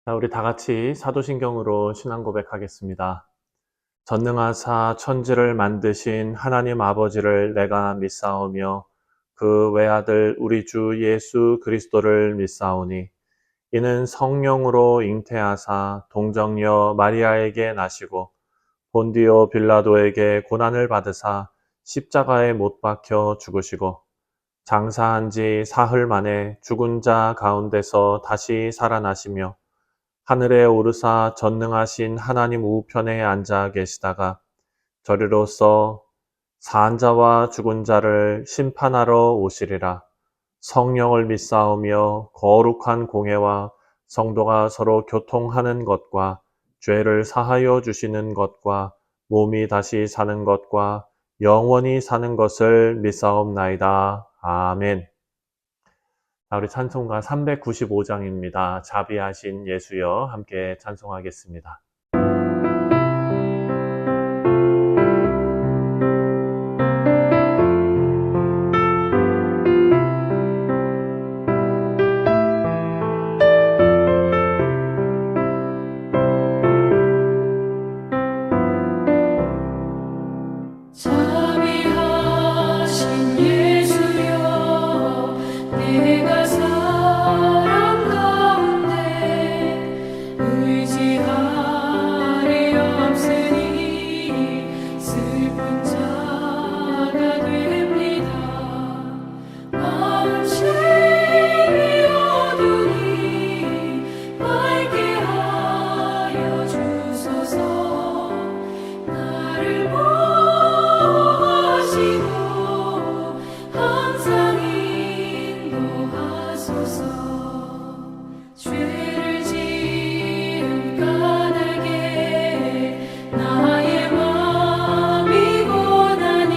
자, 우리 다 같이 사도신경으로 신앙 고백하겠습니다. 전능하사 천지를 만드신 하나님 아버지를 내가 믿사오며 그 외아들 우리 주 예수 그리스도를 믿사오니 이는 성령으로 잉태하사 동정녀 마리아에게 나시고 본디오 빌라도에게 고난을 받으사 십자가에 못 박혀 죽으시고 장사한 지 사흘 만에 죽은 자 가운데서 다시 살아나시며 하늘에 오르사 전능하신 하나님 우편에 앉아 계시다가 저리로서 산 자와 죽은 자를 심판하러 오시리라. 성령을 믿사오며 거룩한 공회와 성도가 서로 교통하는 것과 죄를 사하여 주시는 것과 몸이 다시 사는 것과 영원히 사는 것을 믿사옵나이다. 아멘. 자, 우리 찬송가 395장입니다. 자비하신 예수여 함께 찬송하겠습니다. 자비하신 예수여 내가 사랑 가운데 의지하리 없으니 슬픈 자가 됩니다. 마음 심히 어두니 밝게 하여 주소서. 나를 보호하시고 항상 인도하소서. 죄를 지은 까닭에 나의 마음이 고나니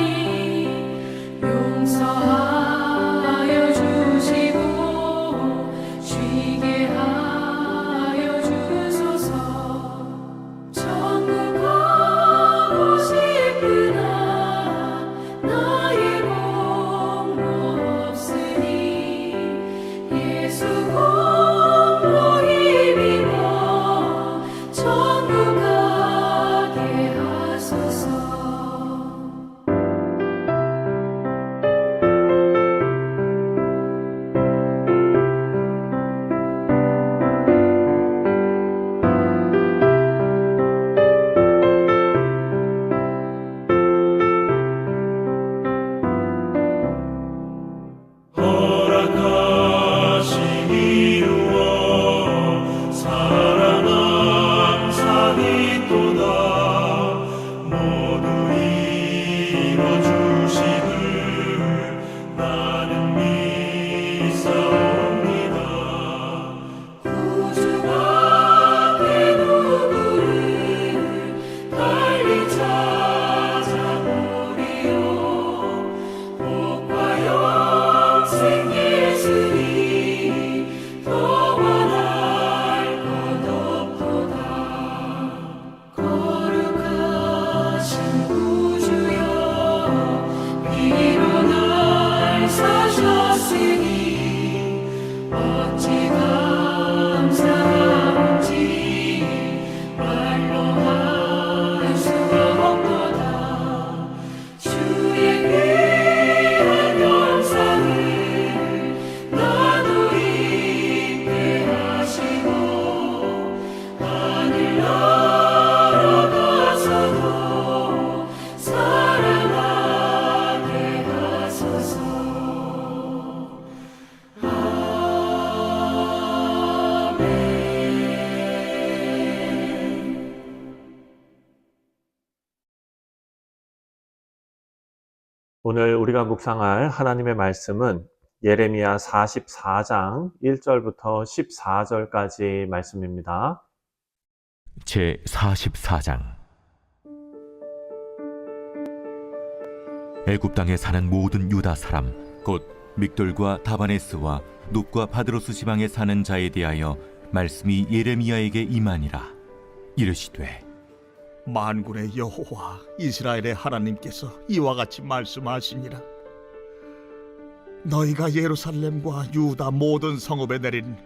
용서하여 주시고 쉬게 하여 주소서. 천국 가고 싶으나 나의 공로 없으니 예수 공로 힘입어 천국 가게 하소서. 허락하심 이루어 살아남 산이 또다 모두 이뤄주심을 나는 믿사옵니다. 구주 앞에 누구를 달리 찾아보리요. 복과 영생 예수니 더 원할 것 없도다. 거룩하신 구주여 피로 날 사셨으니 어찌 감사한지 말로 할 수가 없도다. 주의 귀한 영상을 나도 있게 하시고 하늘 날아가서도 사랑하게 하소서. 아멘. 오늘 우리가 묵상할 하나님의 말씀은 예레미야 44장 1절부터 14절까지 말씀입니다. 제 44장. 애굽 땅에 사는 모든 유다 사람 곧 믹돌과 다바네스와 눕과 바드로스 지방에 사는 자에 대하여 말씀이 예레미야에게 임하니라. 이르시되 만군의 여호와 이스라엘의 하나님께서 이와 같이 말씀하시니라. 너희가 예루살렘과 유다 모든 성읍에 내린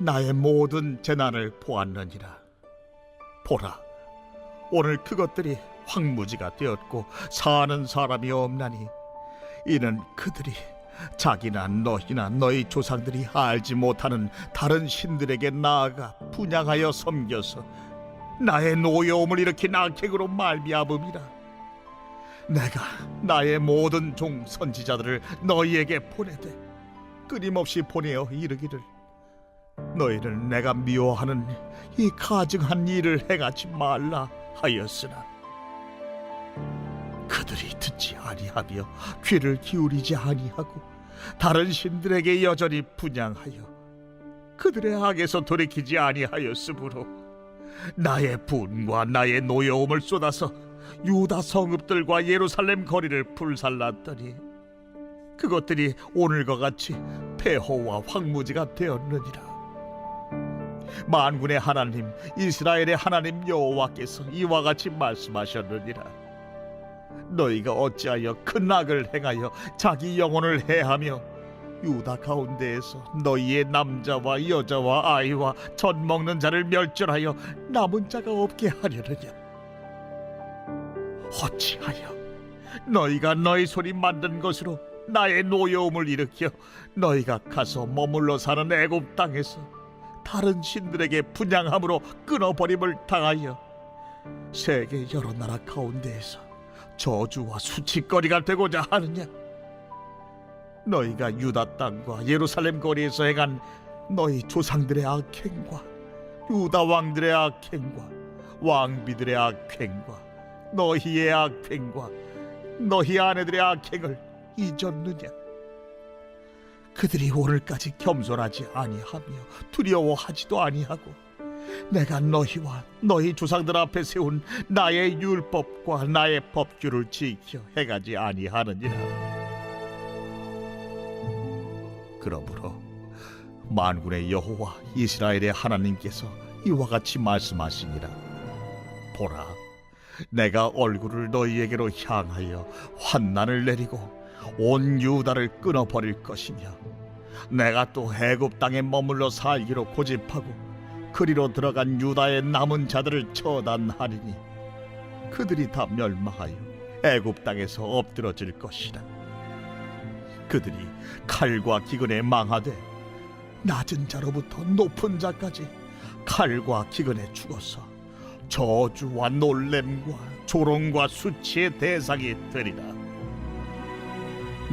나의 모든 재난을 보았느니라. 보라, 오늘 그것들이 황무지가 되었고 사는 사람이 없나니 이는 그들이 자기나 너희나 너희 조상들이 알지 못하는 다른 신들에게 나아가 분향하여 섬겨서 나의 노여움을 일으킨 악행으로 말미암음이라. 내가 나의 모든 종 선지자들을 너희에게 보내되 끊임없이 보내어 이르기를 너희는 내가 미워하는 이 가증한 일을 행하지 말라 하였으나 그들이 듣지 아니하며 귀를 기울이지 아니하고 다른 신들에게 여전히 분향하여 그들의 악에서 돌이키지 아니하였으므로 나의 분과 나의 노여움을 쏟아서 유다 성읍들과 예루살렘 거리를 불살랐더니 그것들이 오늘과 같이 폐허와 황무지가 되었느니라. 만군의 하나님 이스라엘의 하나님 여호와께서 이와 같이 말씀하셨느니라. 너희가 어찌하여 큰 악을 행하여 자기 영혼을 해하며 유다 가운데에서 너희의 남자와 여자와 아이와 젖 먹는 자를 멸절하여 남은 자가 없게 하려느냐? 어찌하여 너희가 너희 손이 만든 것으로 나의 노여움을 일으켜 너희가 가서 머물러 사는 애굽 땅에서 다른 신들에게 분향함으로 끊어버림을 당하여 세계 여러 나라 가운데에서 저주와 수치거리가 되고자 하느냐? 너희가 유다 땅과 예루살렘 거리에서 행한 너희 조상들의 악행과 유다 왕들의 악행과 왕비들의 악행과 너희의 악행과 너희 아내들의 악행을 잊었느냐? 그들이 오늘까지 겸손하지 아니하며 두려워하지도 아니하고 내가 너희와 너희 조상들 앞에 세운 나의 율법과 나의 법규를 지켜 행하지 아니하느니라. 그러므로 만군의 여호와 이스라엘의 하나님께서 이와 같이 말씀하시니라. 보라, 내가 얼굴을 너희에게로 향하여 환난을 내리고 온 유다를 끊어버릴 것이며 내가 또 애굽 땅에 머물러 살기로 고집하고 그리로 들어간 유다의 남은 자들을 처단하리니 그들이 다 멸망하여 애굽 땅에서 엎드러질 것이라. 그들이 칼과 기근에 망하되 낮은 자로부터 높은 자까지 칼과 기근에 죽어서 저주와 놀램과 조롱과 수치의 대상이 되리라.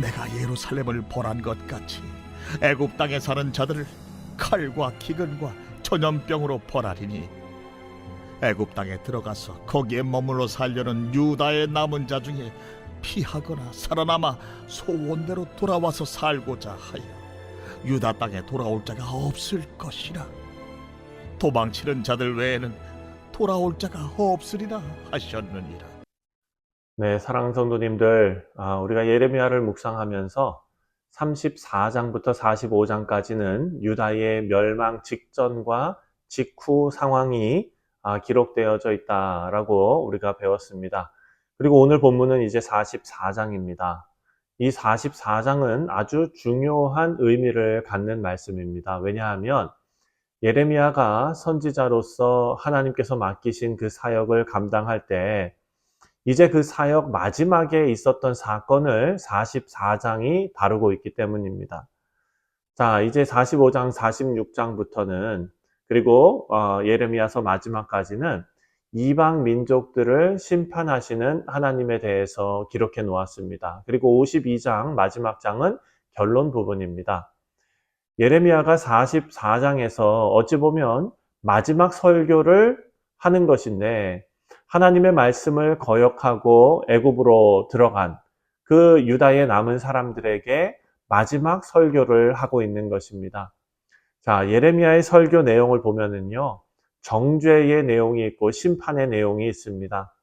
내가 예루살렘을 벌한 것 같이 애굽 땅에 사는 자들을 칼과 기근과 전염병으로 벌하리니 애굽 땅에 들어가서 거기에 머물러 살려는 유다의 남은 자 중에 피하거나 살아남아 소원대로 돌아와서 살고자 하여 유다 땅에 돌아올 자가 없을 것이라. 도망치는 자들 외에는 돌아올 자가 없으리라 하셨느니라. 네, 사랑하는 성도님들, 우리가 예레미야를 묵상하면서 34장부터 45장까지는 유다의 멸망 직전과 직후 상황이 기록되어져 있다라고 우리가 배웠습니다. 그리고 오늘 본문은 이제 44장입니다. 이 44장은 아주 중요한 의미를 갖는 말씀입니다. 왜냐하면 예레미야가 선지자로서 하나님께서 맡기신 그 사역을 감당할 때 이제 그 사역 마지막에 있었던 사건을 44장이 다루고 있기 때문입니다. 자, 이제 45장, 46장부터는 그리고 예레미야서 마지막까지는 이방 민족들을 심판하시는 하나님에 대해서 기록해 놓았습니다. 그리고 52장 마지막 장은 결론 부분입니다. 예레미야가 44장에서 어찌 보면 마지막 설교를 하는 것인데 하나님의 말씀을 거역하고 애굽으로 들어간 그 유다의 남은 사람들에게 마지막 설교를 하고 있는 것입니다. 자, 예레미야의 설교 내용을 보면은요, 정죄의 내용이 있고 심판의 내용이 있습니다.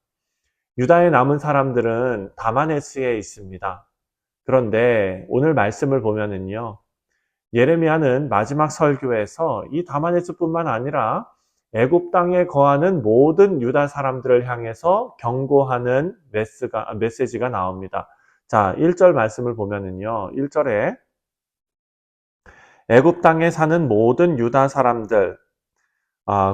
유다의 남은 사람들은 다마네스에 있습니다. 그런데 오늘 말씀을 보면은요, 예레미야는 마지막 설교에서 이 다마네스뿐만 아니라 애굽 땅에 거하는 모든 유다 사람들을 향해서 경고하는 메시지가 나옵니다. 자, 1절 말씀을 보면은요, 1절에 애굽 땅에 사는 모든 유다 사람들,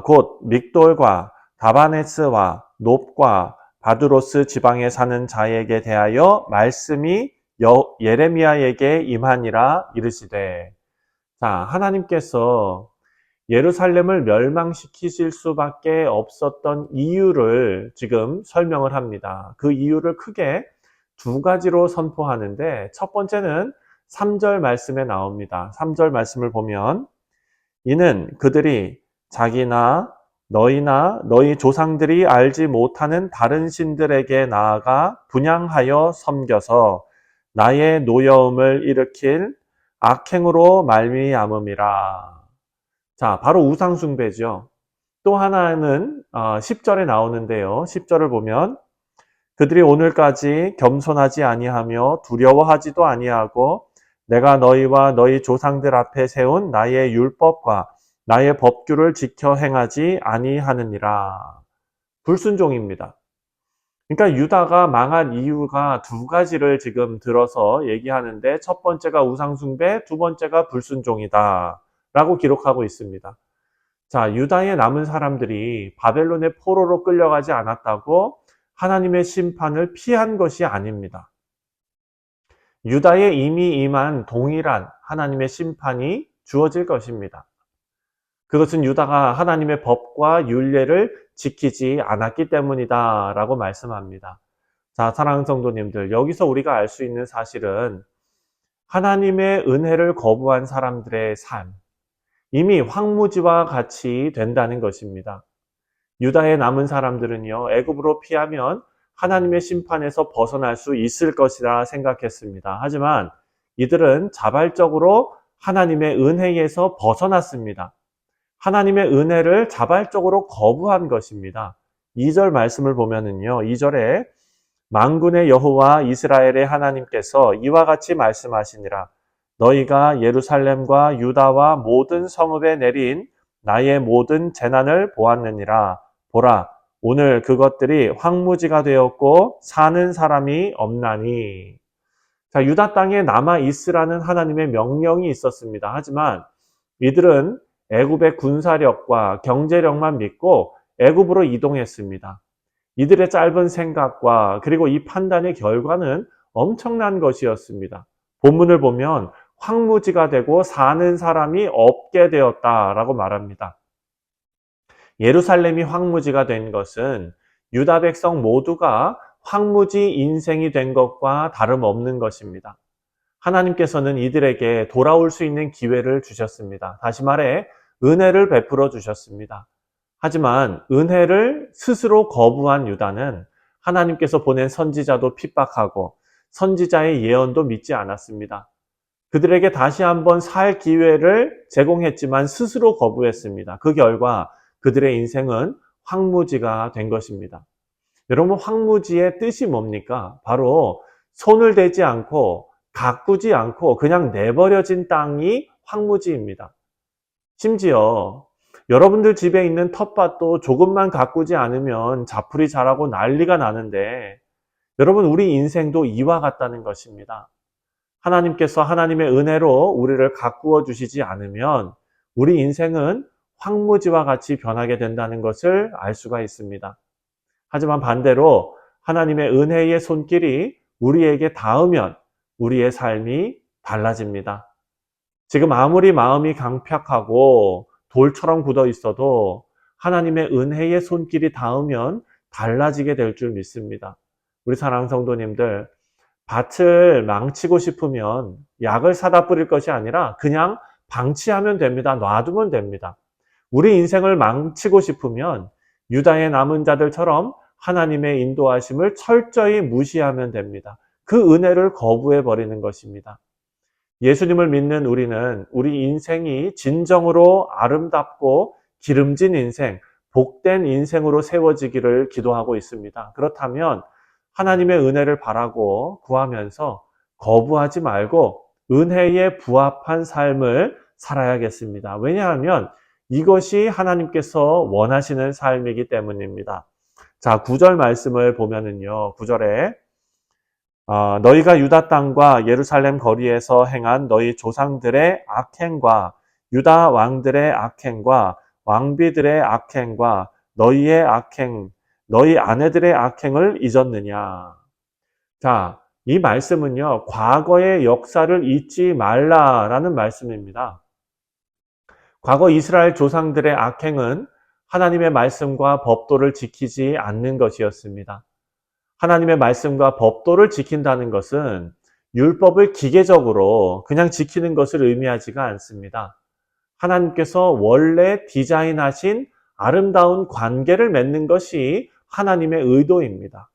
곧 믹돌과 다바네스와 놉과 바드로스 지방에 사는 자에게 대하여 말씀이 예레미야에게 임하니라 이르시되. 자, 하나님께서 예루살렘을 멸망시키실 수밖에 없었던 이유를 지금 설명을 합니다. 그 이유를 크게 두 가지로 선포하는데, 첫 번째는 3절 말씀에 나옵니다. 3절 말씀을 보면, 이는 그들이 자기나 너희나 너희 조상들이 알지 못하는 다른 신들에게 나아가 분향하여 섬겨서 나의 노여움을 일으킬 악행으로 말미암음이라. 자, 바로 우상숭배죠. 또 하나는 10절에 나오는데요. 10절을 보면, 그들이 오늘까지 겸손하지 아니하며 두려워하지도 아니하고 내가 너희와 너희 조상들 앞에 세운 나의 율법과 나의 법규를 지켜 행하지 아니하느니라. 불순종입니다. 그러니까 유다가 망한 이유가 두 가지를 지금 들어서 얘기하는데, 첫 번째가 우상숭배, 두 번째가 불순종이다 라고 기록하고 있습니다. 자, 유다에 남은 사람들이 바벨론의 포로로 끌려가지 않았다고 하나님의 심판을 피한 것이 아닙니다. 유다에 이미 임한 동일한 하나님의 심판이 주어질 것입니다. 그것은 유다가 하나님의 법과 율례를 지키지 않았기 때문이다 라고 말씀합니다. 자, 사랑하는 성도님들, 여기서 우리가 알 수 있는 사실은 하나님의 은혜를 거부한 사람들의 삶, 이미 황무지와 같이 된다는 것입니다. 유다에 남은 사람들은요, 애굽으로 피하면 하나님의 심판에서 벗어날 수 있을 것이라 생각했습니다. 하지만 이들은 자발적으로 하나님의 은혜에서 벗어났습니다. 하나님의 은혜를 자발적으로 거부한 것입니다. 2절 말씀을 보면은요, 2절에 만군의 여호와 이스라엘의 하나님께서 이와 같이 말씀하시니라. 너희가 예루살렘과 유다와 모든 성읍에 내린 나의 모든 재난을 보았느니라. 보라, 오늘 그것들이 황무지가 되었고 사는 사람이 없나니. 자, 유다 땅에 남아 있으라는 하나님의 명령이 있었습니다. 하지만 이들은 애굽의 군사력과 경제력만 믿고 애굽으로 이동했습니다. 이들의 짧은 생각과 그리고 이 판단의 결과는 엄청난 것이었습니다. 본문을 보면 황무지가 되고 사는 사람이 없게 되었다라고 말합니다. 예루살렘이 황무지가 된 것은 유다 백성 모두가 황무지 인생이 된 것과 다름없는 것입니다. 하나님께서는 이들에게 돌아올 수 있는 기회를 주셨습니다. 다시 말해 은혜를 베풀어 주셨습니다. 하지만 은혜를 스스로 거부한 유다는 하나님께서 보낸 선지자도 핍박하고 선지자의 예언도 믿지 않았습니다. 그들에게 다시 한번 살 기회를 제공했지만 스스로 거부했습니다. 그 결과 그들의 인생은 황무지가 된 것입니다. 여러분, 황무지의 뜻이 뭡니까? 바로 손을 대지 않고 가꾸지 않고 그냥 내버려진 땅이 황무지입니다. 심지어 여러분들 집에 있는 텃밭도 조금만 가꾸지 않으면 자풀이 자라고 난리가 나는데, 여러분, 우리 인생도 이와 같다는 것입니다. 하나님께서 하나님의 은혜로 우리를 가꾸어 주시지 않으면 우리 인생은 황무지와 같이 변하게 된다는 것을 알 수가 있습니다. 하지만 반대로 하나님의 은혜의 손길이 우리에게 닿으면 우리의 삶이 달라집니다. 지금 아무리 마음이 강팍하고 돌처럼 굳어 있어도 하나님의 은혜의 손길이 닿으면 달라지게 될 줄 믿습니다. 우리 사랑하는 성도님들, 밭을 망치고 싶으면 약을 사다 뿌릴 것이 아니라 그냥 방치하면 됩니다. 놔두면 됩니다. 우리 인생을 망치고 싶으면 유다의 남은 자들처럼 하나님의 인도하심을 철저히 무시하면 됩니다. 그 은혜를 거부해 버리는 것입니다. 예수님을 믿는 우리는 우리 인생이 진정으로 아름답고 기름진 인생, 복된 인생으로 세워지기를 기도하고 있습니다. 그렇다면 하나님의 은혜를 바라고 구하면서 거부하지 말고 은혜에 부합한 삶을 살아야겠습니다. 왜냐하면 이것이 하나님께서 원하시는 삶이기 때문입니다. 자, 9절 말씀을 보면은요, 9절에 너희가 유다 땅과 예루살렘 거리에서 행한 너희 조상들의 악행과 유다 왕들의 악행과 왕비들의 악행과 너희의 악행, 너희 아내들의 악행을 잊었느냐. 자, 이 말씀은요, 과거의 역사를 잊지 말라라는 말씀입니다. 과거 이스라엘 조상들의 악행은 하나님의 말씀과 법도를 지키지 않는 것이었습니다. 하나님의 말씀과 법도를 지킨다는 것은 율법을 기계적으로 그냥 지키는 것을 의미하지가 않습니다. 하나님께서 원래 디자인하신 아름다운 관계를 맺는 것이 하나님의 의도입니다.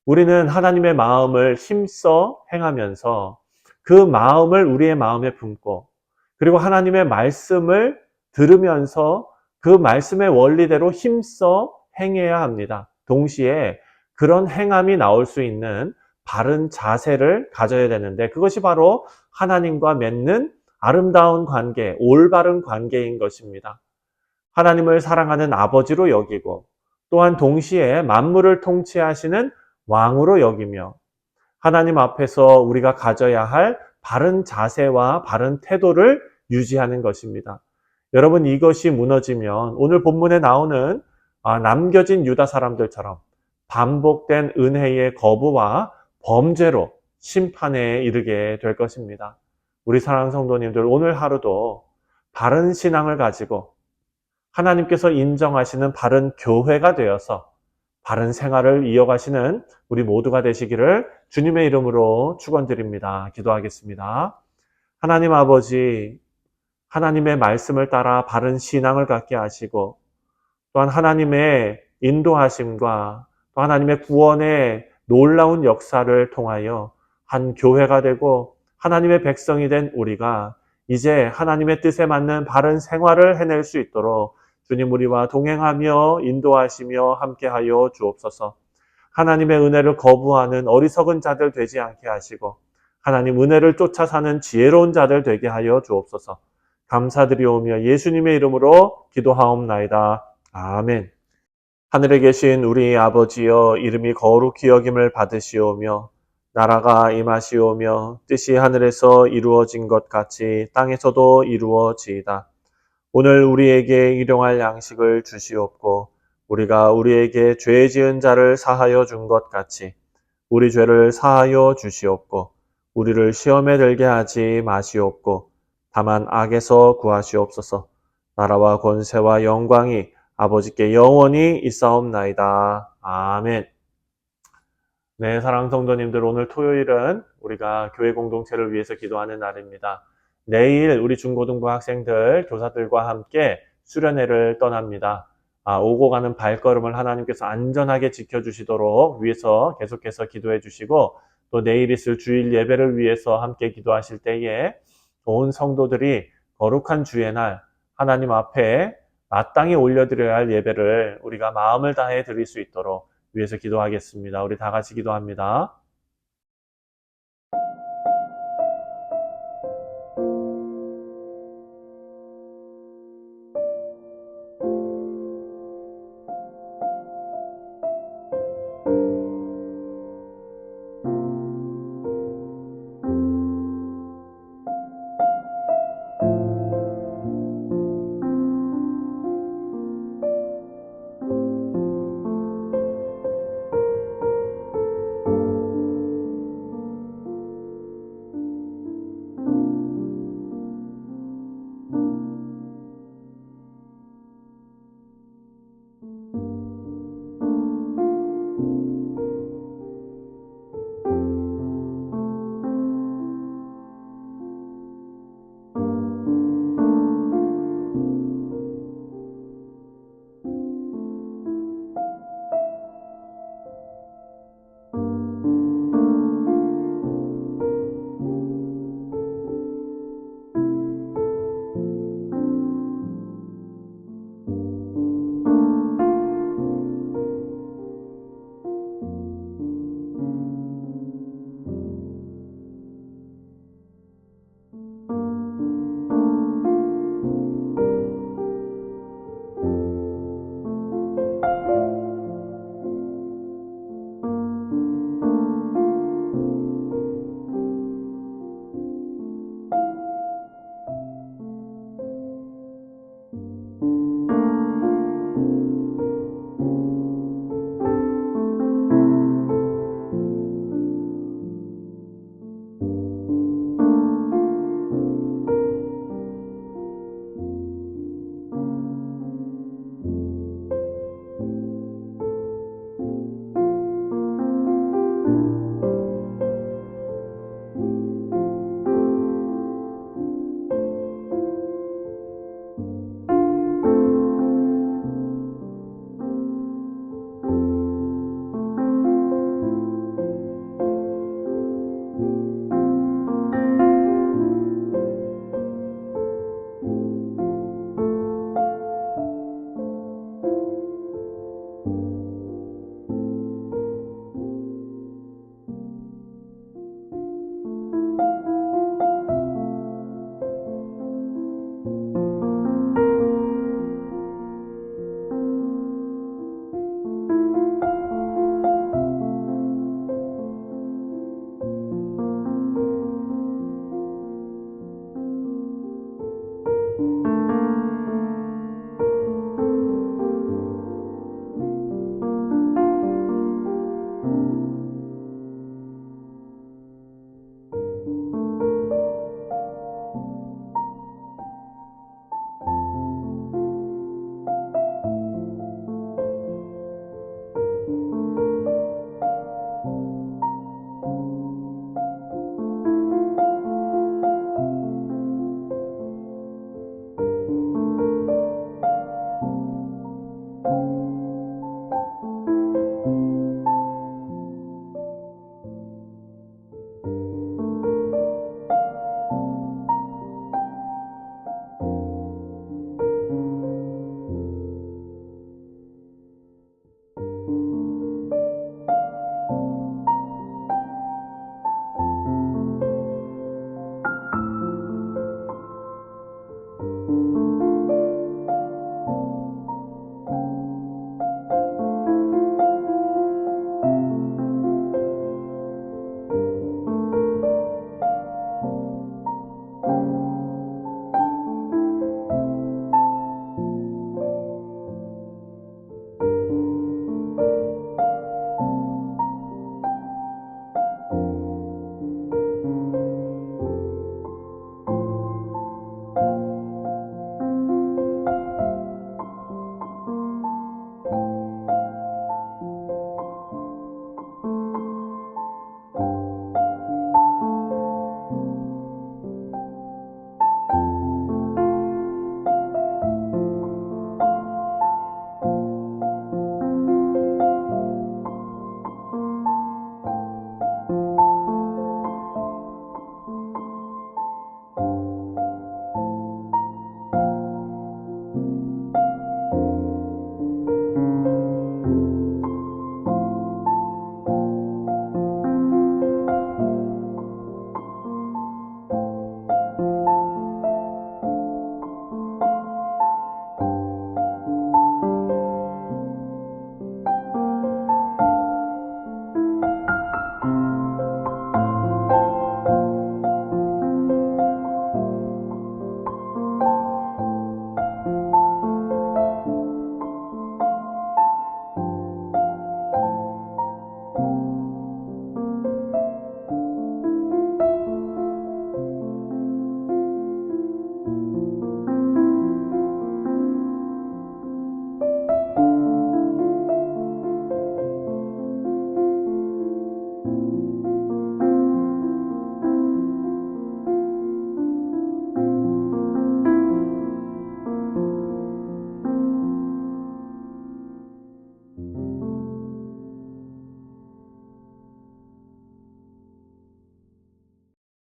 우리는 하나님의 마음을 힘써 행하면서 그 마음을 우리의 마음에 품고 그리고 하나님의 말씀을 들으면서 그 말씀의 원리대로 힘써 행해야 합니다. 동시에 그런 행함이 나올 수 있는 바른 자세를 가져야 되는데 그것이 바로 하나님과 맺는 아름다운 관계, 올바른 관계인 것입니다. 하나님을 사랑하는 아버지로 여기고 또한 동시에 만물을 통치하시는 왕으로 여기며 하나님 앞에서 우리가 가져야 할 바른 자세와 바른 태도를 유지하는 것입니다. 여러분, 이것이 무너지면 오늘 본문에 나오는 남겨진 유다 사람들처럼 반복된 은혜의 거부와 범죄로 심판에 이르게 될 것입니다. 우리 사랑하는 성도님들, 오늘 하루도 바른 신앙을 가지고 하나님께서 인정하시는 바른 교회가 되어서 바른 생활을 이어가시는 우리 모두가 되시기를 주님의 이름으로 축원드립니다. 기도하겠습니다. 하나님 아버지, 하나님의 말씀을 따라 바른 신앙을 갖게 하시고 또한 하나님의 인도하심과 또 하나님의 구원의 놀라운 역사를 통하여 한 교회가 되고 하나님의 백성이 된 우리가 이제 하나님의 뜻에 맞는 바른 생활을 해낼 수 있도록 주님 우리와 동행하며 인도하시며 함께하여 주옵소서. 하나님의 은혜를 거부하는 어리석은 자들 되지 않게 하시고 하나님 은혜를 쫓아 사는 지혜로운 자들 되게 하여 주옵소서. 감사드리오며 예수님의 이름으로 기도하옵나이다. 아멘. 하늘에 계신 우리 아버지여, 이름이 거룩히 여김을 받으시오며 나라가 임하시오며 뜻이 하늘에서 이루어진 것 같이 땅에서도 이루어지이다. 오늘 우리에게 일용할 양식을 주시옵고 우리가 우리에게 죄 지은 자를 사하여 준 것 같이 우리 죄를 사하여 주시옵고 우리를 시험에 들게 하지 마시옵고 다만 악에서 구하시옵소서. 나라와 권세와 영광이 아버지께 영원히 있사옵나이다. 아멘. 네, 사랑하는 성도님들, 오늘 토요일은 우리가 교회 공동체를 위해서 기도하는 날입니다. 내일 우리 중고등부 학생들, 교사들과 함께 수련회를 떠납니다. 오고 가는 발걸음을 하나님께서 안전하게 지켜주시도록 위해서 계속해서 기도해 주시고 또 내일 있을 주일 예배를 위해서 함께 기도하실 때에 온 성도들이 거룩한 주의 날 하나님 앞에 마땅히 올려드려야 할 예배를 우리가 마음을 다해 드릴 수 있도록 위해서 기도하겠습니다. 우리 다 같이 기도합니다.